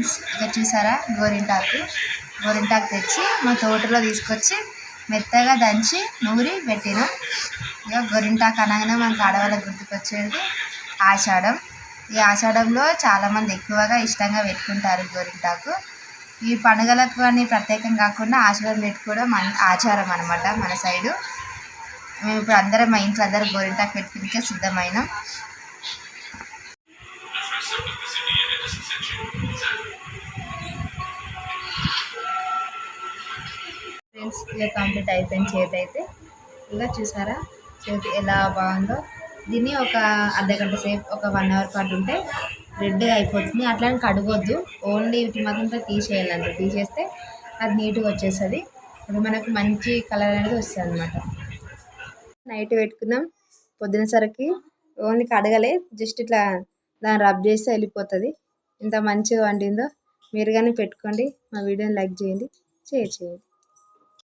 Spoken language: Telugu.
ఫ్రెండ్స్ ఇక చూసారా గోరింటాకు తెచ్చి మా తోటలో తీసుకొచ్చి మెత్తగా దంచి నూరి పెట్టినాం. ఇక గోరింటాకు అనగానే మనకు ఆడవాళ్ళకి గుర్తుకొచ్చేది ఆషాఢం. ఈ ఆషాఢంలో చాలామంది ఎక్కువగా ఇష్టంగా పెట్టుకుంటారు గోరింటాకు. ఈ పండుగలకు అని ప్రత్యేకం కాకుండా ఆషాఢం పెట్టుకోవడం మన ఆచారం అనమాట మన సైడు. మేము ఇప్పుడు అందరం మా ఇంట్లో అందరూ గోరింటాకు పెట్టుకుంటే సిద్ధమైనాం. ఫ్రెండ్స్ ఇక కంప్లీట్ అయిపోయింది చేతి అయితే. ఇలా చూసారా చేతి ఎలా బాగుందో. దీన్ని ఒక అర్ధగంట సేపు ఒక 1 అవర్ పాటు ఉంటే రెడ్గా అయిపోతుంది. అట్లా కడగొద్దు, ఓన్లీ వీటి మాత్రం తీసేయాలంట. తీసేస్తే అది నీట్గా వచ్చేస్తుంది. అది మనకు మంచి కలర్ అనేది వస్తుంది అనమాట. నైట్ పెట్టుకున్నాం, పొద్దున సరికి ఓన్లీ కడగలే, జస్ట్ ఇట్లా దాన్ని రబ్ చేస్తే వెళ్ళిపోతుంది. ఇంత మంచిగా వండిందో. మీరు కానీ పెట్టుకోండి. మా వీడియోని లైక్ చేయండి, షేర్ చేయండి.